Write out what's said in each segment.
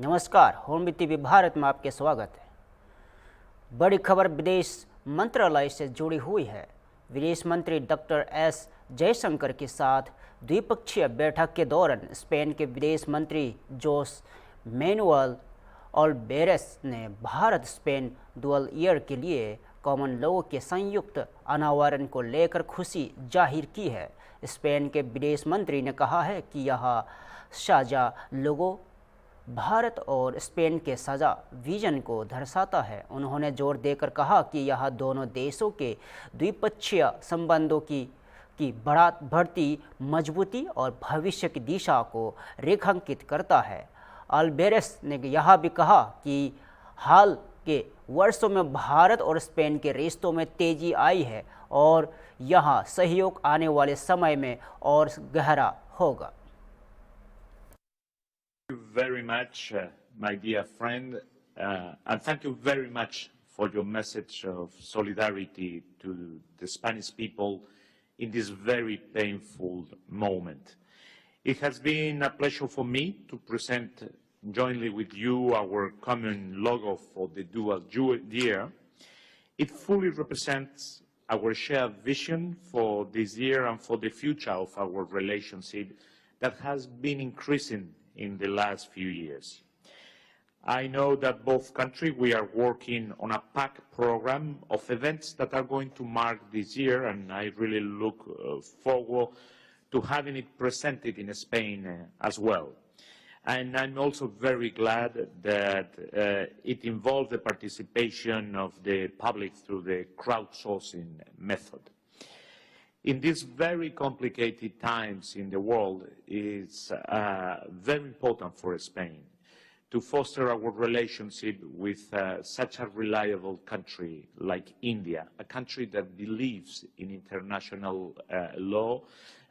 नमस्कार, home TV Bharat में आपके स्वागत है। बड़ी खबर विदेश मंत्रालय से जुड़ी हुई है। विदेश मंत्री डॉक्टर एस जयशंकर के साथ द्विपक्षीय बैठक के दौरान स्पेन के विदेश मंत्री जोस मैनुअल अल्वेरेस ने भारत स्पेन डुअल ईयर के लिए कॉमन लॉ के संयुक्त अनावरण को लेकर खुशी जाहिर की है। स्पेन के विदेश मंत्री ने कहा है कि यह साझा लोगों भारत और स्पेन के साझा विजन को दर्शाता है। उन्होंने जोर देकर कहा कि यह दोनों देशों के द्विपक्षीय संबंधों की बढ़ती मजबूती और भविष्य की दिशा को रेखांकित करता है। अल्वेरेस ने यह भी कहा कि हाल के वर्षों में भारत और स्पेन के रिश्तों में तेजी आई है और यह सहयोग आने वाले समय में और गहरा होगा। Thank you very much, my dear friend, and thank you very much for your message of solidarity to the Spanish people in this very painful moment. It has been a pleasure for me to present jointly with you our common logo for the dual year. It fully represents our shared vision for this year and for the future of our relationship that has been increasing in the last few years. I know that both countries, we are working on a packed program of events that are going to mark this year, and I really look forward to having it presented in Spain as well. And I'm also very glad that it involved the participation of the public through the crowdsourcing method. In these very complicated times in the world, it's very important for Spain to foster our relationship with such a reliable country like India, a country that believes in international law,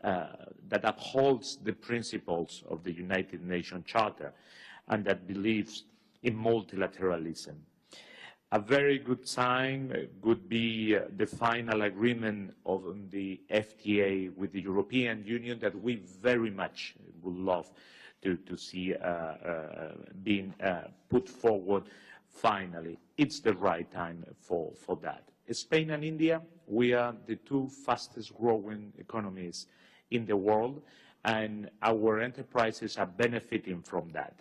that upholds the principles of the United Nations Charter, and that believes in multilateralism. A very good sign would be the final agreement of the FTA with the European Union that we very much would love to see being put forward finally. It's the right time for that. Spain and India, we are the two fastest growing economies in the world, and our enterprises are benefiting from that.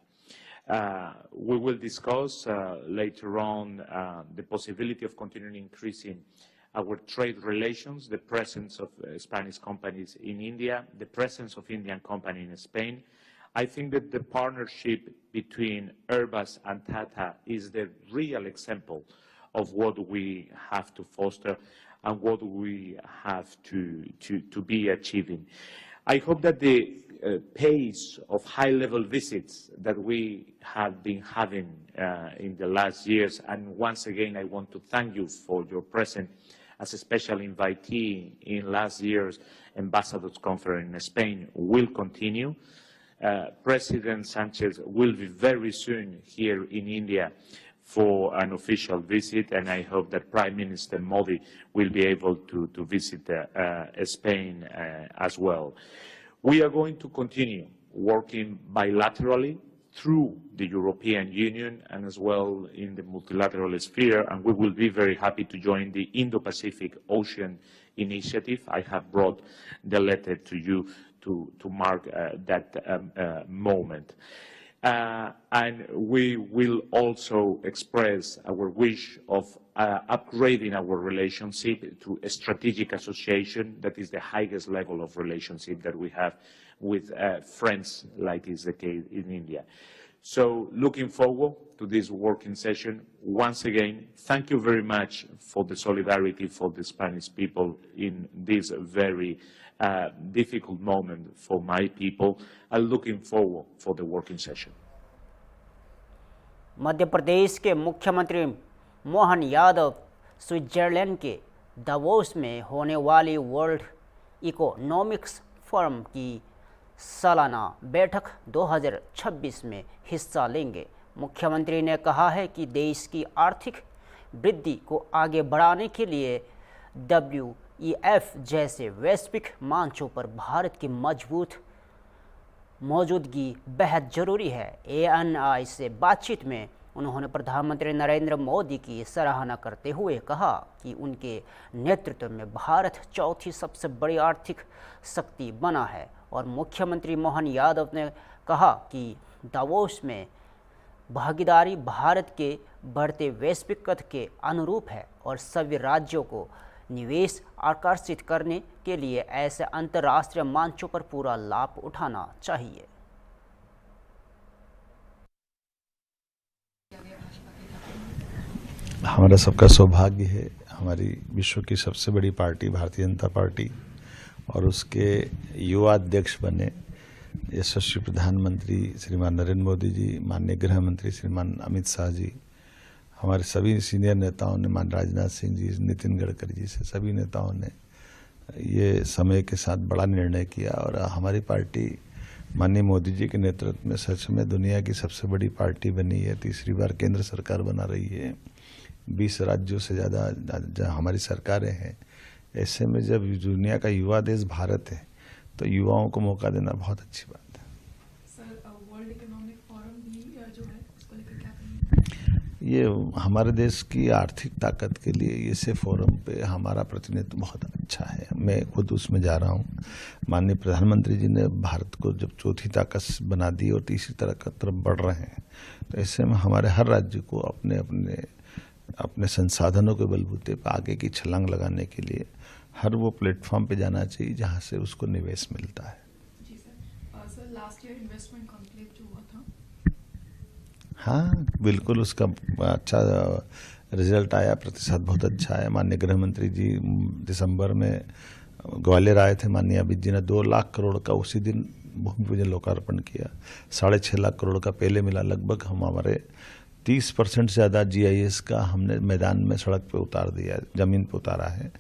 We will discuss later on the possibility of continuing increasing our trade relations, the presence of Spanish companies in India, the presence of Indian companies in Spain. I think that the partnership between Airbus and Tata is the real example of what we have to foster and what we have to be achieving. I hope that the pace of high-level visits that we have been having in the last years, and once again I want to thank you for your presence as a special invitee in last year's Ambassadors Conference in Spain, will continue. President Sanchez will be very soon here in India for an official visit, and I hope that Prime Minister Modi will be able to visit Spain as well. We are going to continue working bilaterally through the European Union and as well in the multilateral sphere, and we will be very happy to join the Indo-Pacific Ocean Initiative. I have brought the letter to you to mark that moment. And we will also express our wish of upgrading our relationship to a strategic association that is the highest level of relationship that we have with friends, like is the case in India. So looking forward to this working session. Once again, thank you very much for the solidarity for the Spanish people in this very difficult moment for my people. I'm looking forward for the working session. Madhya Pradesh के मुख्यमंत्री Mohan Yadav Switzerland के Davos में होने वाली world economics forum की सालाना बैठक 2026 में हिस्सा लेंगे। मुख्यमंत्री ने कहा है कि देश की आर्थिक वृद्धि को आगे बढ़ाने के लिए WEF जैसे वैश्विक मंचों पर भारत की मजबूत मौजूदगी बेहद ज़रूरी है। ANI से बातचीत में उन्होंने प्रधानमंत्री नरेंद्र मोदी की सराहना करते हुए कहा कि उनके नेतृत्व में भारत चौथी सबसे बड़ी आर्थिक शक्ति बना है। और मुख्यमंत्री मोहन यादव ने कहा कि दावोस में भागीदारी भारत के बढ़ते वैश्विक कद के अनुरूप है और सभी राज्यों को निवेश आकर्षित करने के लिए ऐसे अंतर्राष्ट्रीय मंचों पर पूरा लाभ उठाना चाहिए। हमारा सबका सौभाग्य है, हमारी विश्व की सबसे बड़ी पार्टी भारतीय जनता पार्टी और उसके युवा अध्यक्ष बने यशस्वी प्रधानमंत्री श्रीमान नरेंद्र मोदी जी, माननीय गृह मंत्री श्रीमान अमित शाह जी, हमारे सभी सीनियर नेताओं ने, मान राजनाथ सिंह जी, नितिन गडकरी जी से सभी नेताओं ने ये समय के साथ बड़ा निर्णय किया और हमारी पार्टी माननीय मोदी जी के नेतृत्व में सच में दुनिया की सबसे बड़ी पार्टी बनी है। तीसरी बार केंद्र सरकार बना रही है, 20 राज्यों से ज़्यादा हमारी सरकारें हैं। ऐसे में जब दुनिया का युवा देश भारत है तो युवाओं को मौका देना बहुत अच्छी बात है। सर, वर्ल्ड इकोनॉमिक फोरम भी जो है उसको लेकर क्या कहेंगे? ये हमारे देश की आर्थिक ताकत के लिए इसे फोरम पे हमारा प्रतिनिधित्व बहुत अच्छा है। मैं खुद उसमें जा रहा हूँ। माननीय प्रधानमंत्री जी ने भारत को जब चौथी ताकत बना दी और तीसरी तरफ बढ़ रहे हैं, तो ऐसे में हमारे हर राज्य को अपने संसाधनों के बलबूते पर आगे की छलांग लगाने के लिए हर वो प्लेटफॉर्म पे जाना चाहिए जहाँ से उसको निवेश मिलता है। जी sir. Sir, last year investment conclave जो हुआ था, हाँ बिल्कुल, उसका अच्छा रिजल्ट आया, प्रतिशत बहुत अच्छा है। माननीय गृह मंत्री जी दिसंबर में ग्वालियर आए थे, माननीय अमित जी ने 2 लाख करोड़ का उसी दिन भूमि पूजन लोकार्पण किया। 6.5 लाख करोड़ का पहले मिला। लगभग हम हमारे 30% से ज़्यादा GIS का हमने मैदान में सड़क पे उतार दिया, ज़मीन पे उतारा है।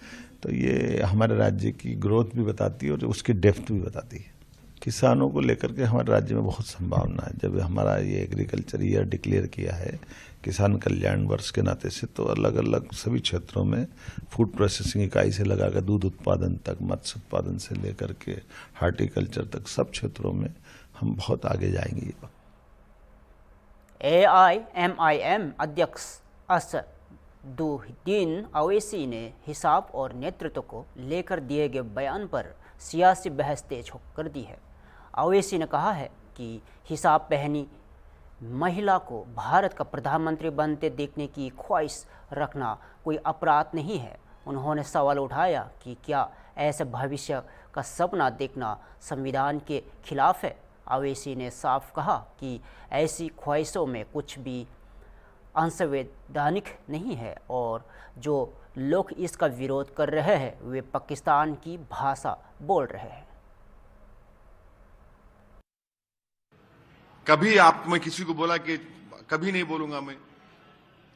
तो ये हमारे राज्य की ग्रोथ भी बताती है और उसकी डेप्थ भी बताती है। किसानों को लेकर के हमारे राज्य में बहुत संभावना है। जब हमारा ये एग्रीकल्चर ईयर डिक्लेयर किया है किसान कल्याण वर्ष के नाते से, तो अलग अलग सभी क्षेत्रों में फूड प्रोसेसिंग इकाई से लगाकर दूध उत्पादन तक, मत्स्य उत्पादन से लेकर के हार्टिकल्चर तक सब क्षेत्रों में हम बहुत आगे जाएंगे। AIMIM अध्यक्ष असदुद्दीन ओवैसी ने हिसाब और नेतृत्व को लेकर दिए गए बयान पर सियासी बहस तेज कर दी है। ओवैसी ने कहा है कि हिसाब पहनी महिला को भारत का प्रधानमंत्री बनते देखने की ख्वाहिश रखना कोई अपराध नहीं है। उन्होंने सवाल उठाया कि क्या ऐसे भविष्य का सपना देखना संविधान के खिलाफ है। ओवैसी ने साफ कहा कि ऐसी ख्वाहिशों में कुछ भी असंवैधानिक नहीं है और जो लोग इसका विरोध कर रहे हैं वे पाकिस्तान की भाषा बोल रहे हैं। कभी मैं किसी को बोला कि कभी नहीं बोलूंगा मैं।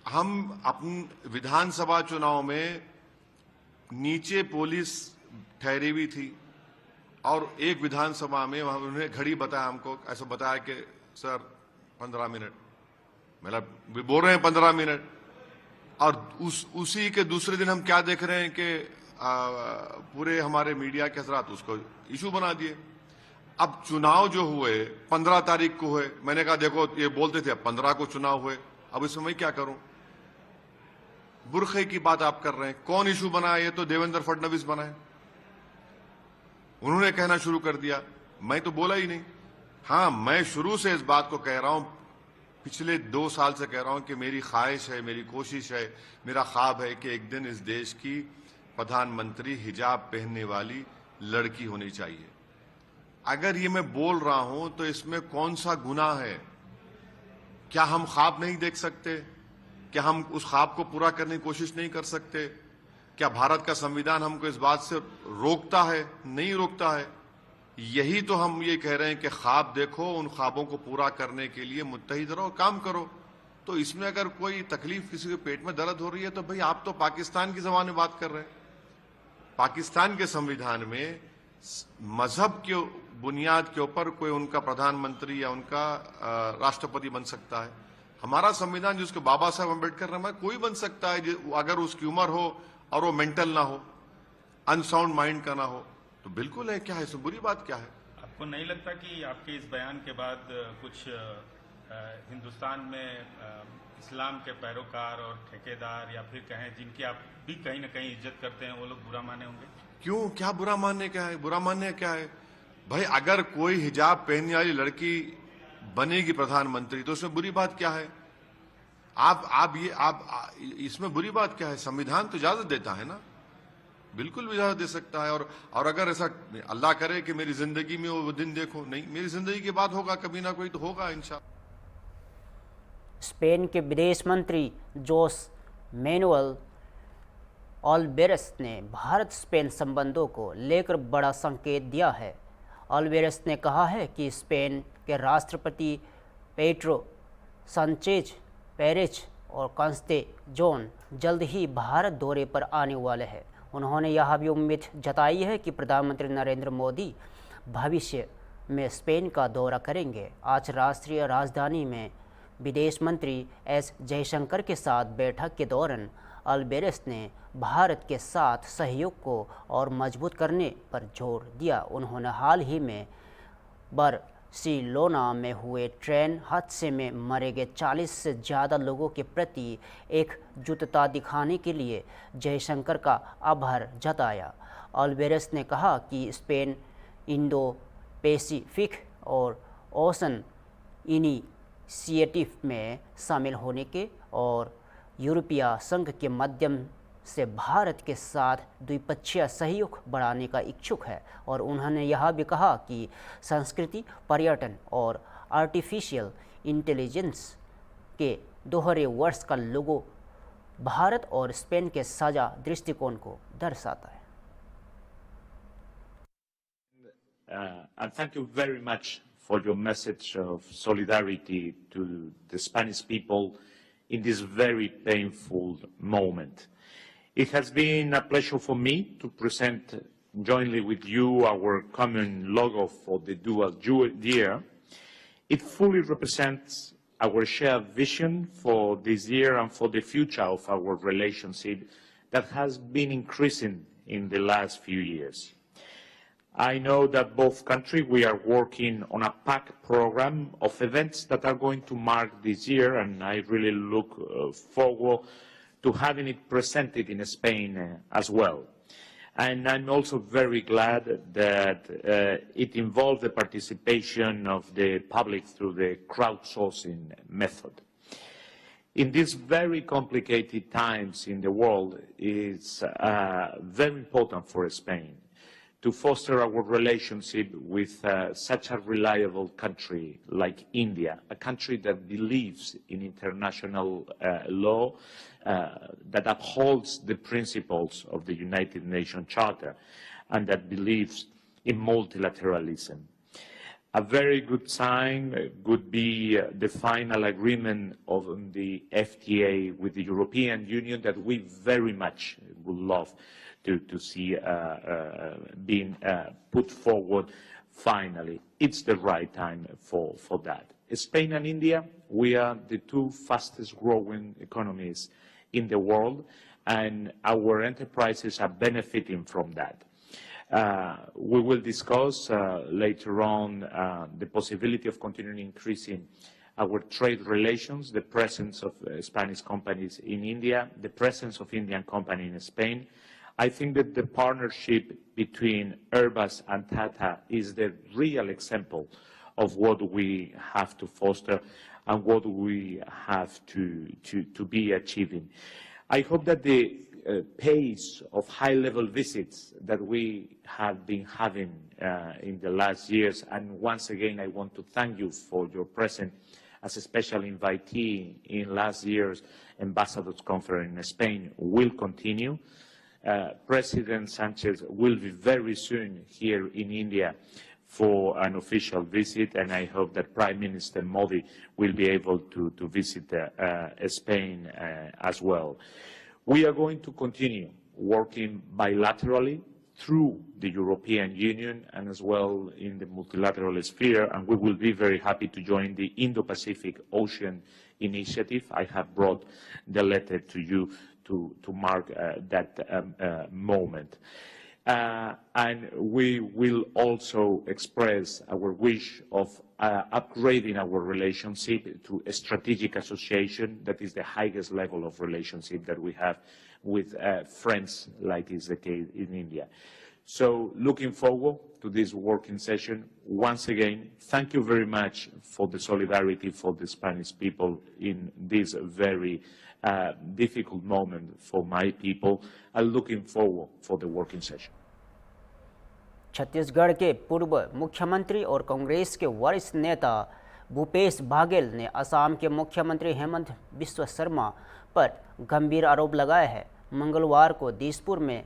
हम अपने विधानसभा चुनाव में नीचे पुलिस ठहरी हुई थी और एक विधानसभा में वहां उन्होंने घड़ी बताया, हमको ऐसा बताया कि सर 15 मिनट, मतलब बोल रहे हैं 15 मिनट। और उसी के दूसरे दिन हम क्या देख रहे हैं कि पूरे हमारे मीडिया के हजरात उसको इशू बना दिए। अब चुनाव जो हुए 15 तारीख को हुए, मैंने कहा देखो ये बोलते थे 15 को चुनाव हुए, अब इसमें मैं क्या करूं। बुरखे की बात आप कर रहे हैं, कौन इशू बनाया? ये तो देवेंद्र फडणवीस बनाए, उन्होंने कहना शुरू कर दिया, मैं तो बोला ही नहीं। हां, मैं शुरू से इस बात को कह रहा हूं, पिछले 2 साल से कह रहा हूं कि मेरी ख्वाहिश है, मेरी कोशिश है, मेरा ख्वाब है कि एक दिन इस देश की प्रधानमंत्री हिजाब पहनने वाली लड़की होनी चाहिए। अगर ये मैं बोल रहा हूं तो इसमें कौन सा गुनाह है? क्या हम ख्वाब नहीं देख सकते? क्या हम उस ख्वाब को पूरा करने की कोशिश नहीं कर सकते? क्या भारत का संविधान हमको इस बात से रोकता है? नहीं रोकता है। यही तो हम ये कह रहे हैं कि ख्वाब देखो, उन ख्वाबों को पूरा करने के लिए मुत्तहिद रहो, काम करो। तो इसमें अगर कोई तकलीफ, किसी के पेट में दर्द हो रही है, तो भाई आप तो पाकिस्तान की जबान में बात कर रहे हैं। पाकिस्तान के संविधान में मजहब के बुनियाद के ऊपर कोई उनका प्रधानमंत्री या उनका राष्ट्रपति बन सकता है। हमारा संविधान जिसको बाबा साहब अम्बेडकर ने, कोई बन सकता है अगर उसकी उम्र हो और वो मेंटल ना हो, अनसाउंड माइंड का ना हो, तो बिल्कुल है। क्या है इसमें बुरी बात क्या है? आपको नहीं लगता कि आपके इस बयान के बाद कुछ हिंदुस्तान में इस्लाम के पैरोकार और ठेकेदार या फिर कहें जिनकी आप भी कहीं ना कहीं इज्जत करते हैं वो लोग बुरा माने होंगे? क्यों, क्या बुरा मानने क्या है? बुरा मानने क्या है भाई? अगर कोई हिजाब पहनने वाली लड़की बनेगी प्रधानमंत्री तो उसमें बुरी बात क्या है? आप इसमें बुरी बात क्या है? संविधान तो इजाजत देता है ना, बिल्कुल भी इजाजत दे सकता है। और अगर ऐसा अल्लाह करे कि मेरी जिंदगी में वो दिन देखो, नहीं, मेरी जिंदगी के बाद होगा, कभी ना कोई तो होगा इंशाअल्लाह। स्पेन के विदेश मंत्री जोस मैनुअल ऑल्वेरेस ने भारत स्पेन संबंधों को लेकर बड़ा संकेत दिया है। ऑल्वेरेस ने कहा है कि स्पेन के राष्ट्रपति पेड्रो सांचेज पेरेज और कांस्टेजोन जल्द ही भारत दौरे पर आने वाले हैं। उन्होंने यह भी उम्मीद जताई है कि प्रधानमंत्री नरेंद्र मोदी भविष्य में स्पेन का दौरा करेंगे। आज राष्ट्रीय राजधानी में विदेश मंत्री एस जयशंकर के साथ बैठक के दौरान अल्वेरेस ने भारत के साथ सहयोग को और मजबूत करने पर जोर दिया। उन्होंने हाल ही में बार्सिलोना में हुए ट्रेन हादसे में मरे गए 40 से ज़्यादा लोगों के प्रति एकजुटता दिखाने के लिए जयशंकर का आभार जताया। अल्वेरेस ने कहा कि स्पेन इंडो पैसिफिक और ओशन इनिशिएटिव में शामिल होने के और यूरोपीय संघ के माध्यम से भारत के साथ द्विपक्षीय सहयोग बढ़ाने का इच्छुक है। और उन्होंने यह भी कहा कि संस्कृति, पर्यटन और आर्टिफिशियल इंटेलिजेंस के दोहरे वर्ष का लोगो भारत और स्पेन के साझा दृष्टिकोण को दर्शाता है। And thank you very much for your message of solidarity to the Spanish people in this very painful moment. It has been a pleasure for me to present jointly with you our common logo for the dual year. It fully represents our shared vision for this year and for the future of our relationship that has been increasing in the last few years. I know that both countries, we are working on a packed program of events that are going to mark this year, and I really look forward to having it presented in Spain as well. And I'm also very glad that it involved the participation of the public through the crowdsourcing method. In these very complicated times in the world, it's very important for Spain to foster our relationship with such a reliable country like India, a country that believes in international law, that upholds the principles of the United Nations Charter, and that believes in multilateralism. A very good sign would be the final agreement of the FTA with the European Union that we very much would love to see being put forward finally. It's the right time for that. Spain and India, we are the two fastest growing economies in the world, and our enterprises are benefiting from that. We will discuss later on the possibility of continuing increasing our trade relations, the presence of Spanish companies in India, the presence of Indian companies in Spain. I think that the partnership between Airbus and Tata is the real example of what we have to foster and what we have to be achieving. I hope that the pace of high-level visits that we have been having in the last years, and once again I want to thank you for your presence as a special invitee in last year's Ambassadors Conference in Spain, will continue. President Sanchez will be very soon here in India for an official visit, and I hope that Prime Minister Modi will be able to visit Spain as well. We are going to continue working bilaterally through the European Union and as well in the multilateral sphere, and we will be very happy to join the Indo-Pacific Ocean Initiative. I have brought the letter to you to mark that moment. And we will also express our wish of upgrading our relationship to a strategic association that is the highest level of relationship that we have with friends, like is the case in India. So looking forward to this working session. Once again, thank you very much for the solidarity for the Spanish people in this very difficult moment for my people. I'm looking forward for the working session. Chhattisgarh के पूर्व मुख्यमंत्री और कांग्रेस के वरिष्ठ नेता भूपेश बाघेल ने असम के मुख्यमंत्री हेमंत बिस्वा शर्मा पर गंभीर आरोप लगाए हैं। मंगलवार को दिसपुर में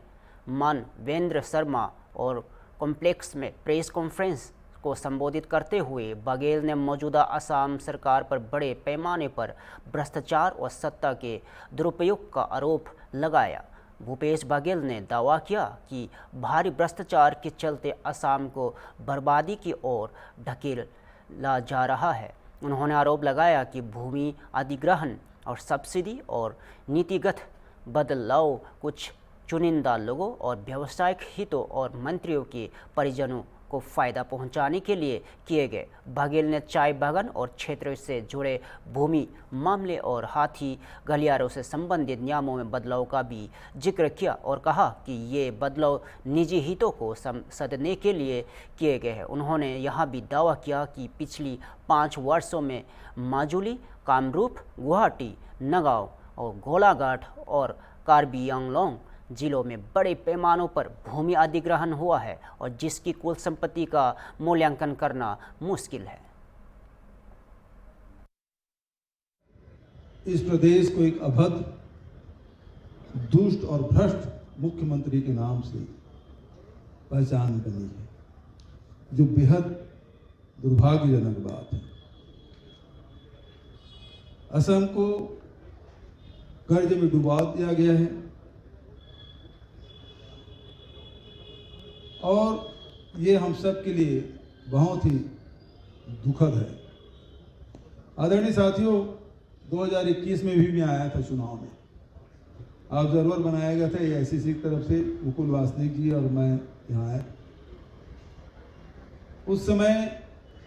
मानवेंद्र शर्मा और कॉम्प्लेक्स में प्रेस कॉन्फ्रेंस को संबोधित करते हुए बाघेल ने मौजूदा असम सरकार पर बड़े पैमाने पर भ्रष्टाचार और सत्ता के दुरुपयोग का आरोप लगाया। भूपेश बाघेल ने दावा किया कि भारी भ्रष्टाचार के चलते असम को बर्बादी की ओर ढकेला जा रहा है। उन्होंने आरोप लगाया कि भूमि अधिग्रहण और सब्सिडी और नीतिगत बदलाव कुछ चुनिंदा लोगों और व्यावसायिक हितों और मंत्रियों के परिजनों को फ़ायदा पहुंचाने के लिए किए गए। बाघेल ने चाय बागान और क्षेत्र से जुड़े भूमि मामले और हाथी गलियारों से संबंधित नियमों में बदलाव का भी जिक्र किया और कहा कि ये बदलाव निजी हितों को सदने के लिए किए गए हैं। उन्होंने यह भी दावा किया कि पिछली 5 वर्षों में माजुली, कामरूप, गुवाहाटी, नगांव और गोलाघाट और कार्बी आंगलोंग जिलों में बड़े पैमानों पर भूमि अधिग्रहण हुआ है और जिसकी कुल संपत्ति का मूल्यांकन करना मुश्किल है। इस प्रदेश को एक अभद्र, दुष्ट और भ्रष्ट मुख्यमंत्री के नाम से पहचान बनी है, जो बेहद दुर्भाग्यजनक बात है। असम को कर्ज में डुबा दिया गया है और ये हम सब के लिए बहुत ही दुखद है। आदरणीय साथियों, 2021 में भी मैं आया था चुनाव में, ऑब्जर्वर बनाया गया था AICC की तरफ से, मुकुल वासनिक जी और मैं यहाँ आए। उस समय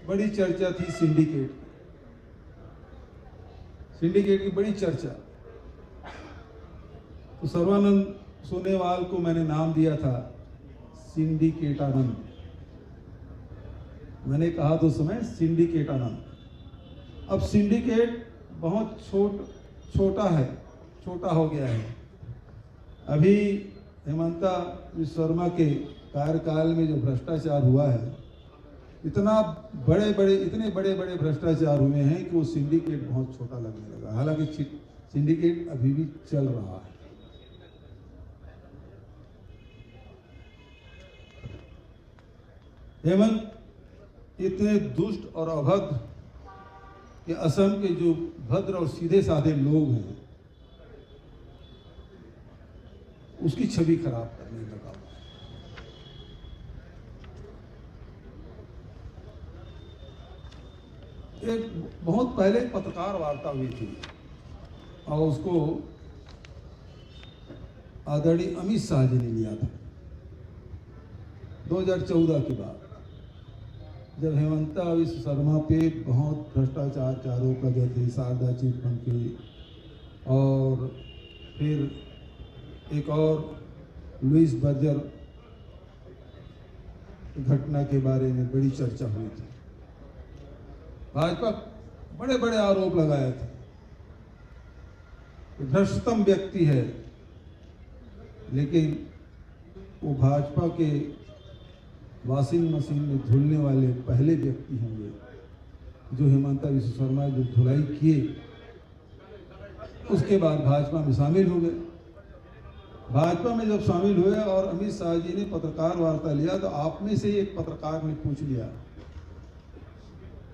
बड़ी चर्चा थी सिंडिकेट की बड़ी चर्चा। तो सर्वानंद सोनेवाल को मैंने नाम दिया था सिंडिकेट आनंद। मैंने कहा तो समय सिंडिकेट आनंद। अब सिंडिकेट बहुत छोटा हो गया है। अभी हेमंता बिस्वा शर्मा के कार्यकाल में जो भ्रष्टाचार हुआ है, इतने बड़े बड़े भ्रष्टाचार हुए हैं कि वो सिंडिकेट बहुत छोटा लगने लगा। हालांकि सिंडिकेट अभी भी चल रहा है। हेमंत इतने दुष्ट और अभद्र कि असम के जो भद्र और सीधे साधे लोग हैं, उसकी छवि खराब करने लगा। एक बहुत पहले पत्रकार वार्ता हुई थी और उसको आदरणीय अमित शाह जी ने लिया था 2014 के बाद, जब हेमंता बिस्वा शर्मा पे बहुत भ्रष्टाचार के आरोप लगे थे, शारदा चिट फंड के, और फिर एक और लुइस बर्जर घटना के बारे में बड़ी चर्चा हुई थी। भाजपा बड़े बड़े आरोप लगाए थे, भ्रष्टतम व्यक्ति है, लेकिन वो भाजपा के वॉशिंग मशीन में धुलने वाले पहले व्यक्ति होंगे जो हेमंता बिस्वा शर्मा जो धुलाई किए, उसके बाद भाजपा में शामिल हो गए। भाजपा में जब शामिल हुए और अमित शाह जी ने पत्रकार वार्ता लिया, तो आप में से एक पत्रकार ने पूछ लिया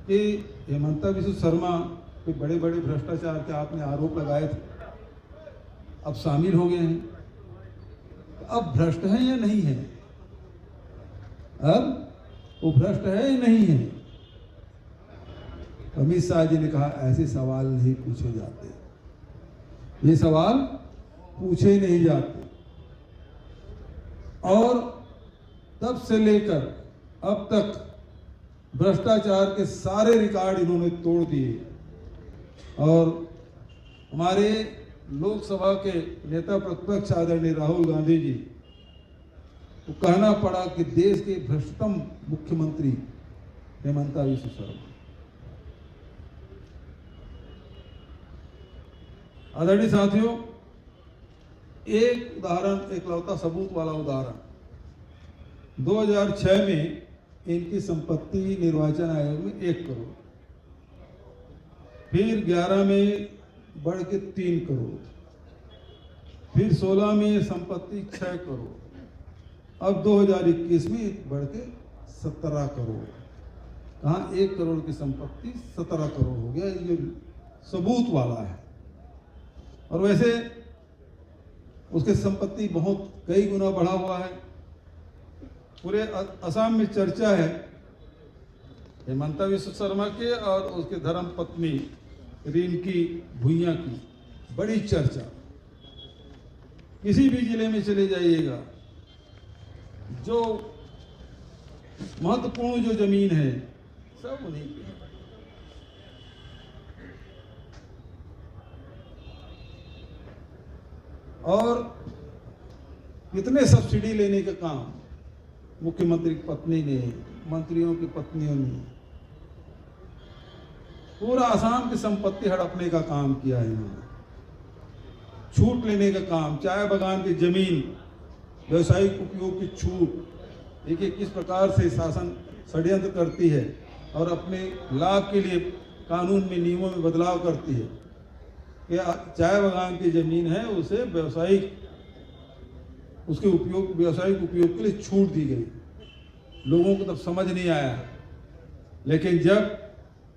कि हेमंता बिस्वा शर्मा पे बड़े बड़े भ्रष्टाचार के आपने आरोप लगाए थे, अब शामिल हो गए हैं, अब भ्रष्ट है या नहीं है? अब वो भ्रष्ट है या नहीं है? अमित शाह जी ने कहा, ऐसे सवाल नहीं पूछे जाते, ये सवाल पूछे नहीं जाते। और तब से लेकर अब तक भ्रष्टाचार के सारे रिकॉर्ड इन्होंने तोड़ दिए और हमारे लोकसभा के नेता प्रतिपक्ष आदरणीय राहुल गांधी जी को कहना पड़ा कि देश के भ्रष्टतम मुख्यमंत्री हेमंता विश्व शर्मा। आदरणीय साथियों, एक उदाहरण, एकलौता सबूत वाला उदाहरण, 2006 में इनकी संपत्ति निर्वाचन आयोग में 1 करोड़, फिर 11 में बढ़ के 3 करोड़, फिर 16 में संपत्ति 6 करोड़, अब 2021 में बढ़ के 17 करोड़। कहाँ 1 करोड़ की संपत्ति 17 करोड़ हो गया, ये सबूत वाला है। और वैसे उसके संपत्ति बहुत कई गुना बढ़ा हुआ है। पूरे असम में चर्चा है हेमंता विश्व शर्मा के और उसके धर्म पत्नी रिंकी भुइयां की, बड़ी चर्चा। किसी भी जिले में चले जाइएगा, जो महत्वपूर्ण जो जमीन है सब उन्हीं की है। और कितने सब्सिडी लेने का काम मुख्यमंत्री की पत्नी ने, मंत्रियों की पत्नियों ने, पूरा आसाम की संपत्ति हड़पने का काम किया है इन्होंने, छूट लेने का काम, चाय बागान की जमीन, व्यवसायिक उपयोग की छूट। देखिए किस प्रकार से शासन षड्यंत्र करती है और अपने लाभ के लिए कानून में, नियमों में बदलाव करती है कि चाय बागान की जमीन है उसे व्यवसायिक, उसके उपयोग, व्यवसायिक उपयोग के लिए छूट दी गई। लोगों को तब समझ नहीं आया, लेकिन जब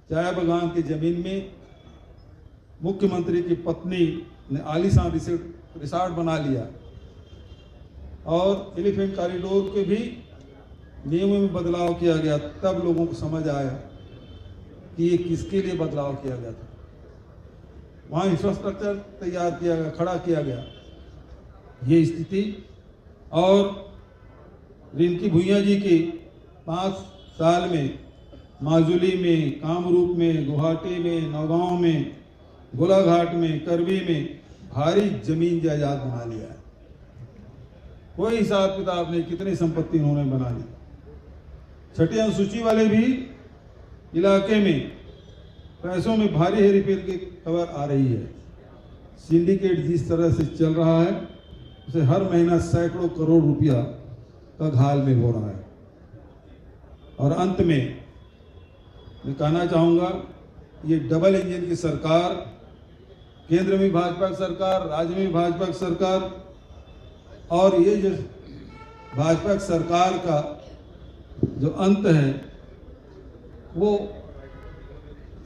चाय बागान की जमीन में मुख्यमंत्री की पत्नी ने आलीशान रिसोर्ट बना लिया और एलिफेंट कॉरिडोर के भी नियमों में बदलाव किया गया, तब लोगों को समझ आया कि ये किसके लिए बदलाव किया गया था। वहाँ इंफ्रास्ट्रक्चर तैयार किया गया, खड़ा किया गया। ये स्थिति, और रिंकी भुइयां जी की 5 साल में माजुली में, कामरूप में, गुवाहाटी में, नौगांव में, गोलाघाट में, करबी में भारी जमीन जायदाद बना लिया है। कोई हिसाब किताब नहीं कितनी संपत्ति उन्होंने बना ली। छठी अनुसूची वाले भी इलाके में पैसों में भारी हेरफेर की खबर आ रही है। सिंडिकेट जिस तरह से चल रहा है उसे हर महीना सैकड़ों करोड़ रुपया का घाल में हो रहा है। और अंत में मैं कहना चाहूँगा, ये डबल इंजन की सरकार, केंद्र में भाजपा की सरकार, राज्य में भाजपा की सरकार, और ये जो भाजपा की सरकार का जो अंत है वो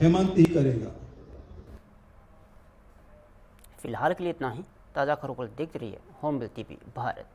हेमंत ही करेगा। फिलहाल के लिए इतना ही। ताज़ा खबरों को देखते रहिए होम बिल टीवी भारत।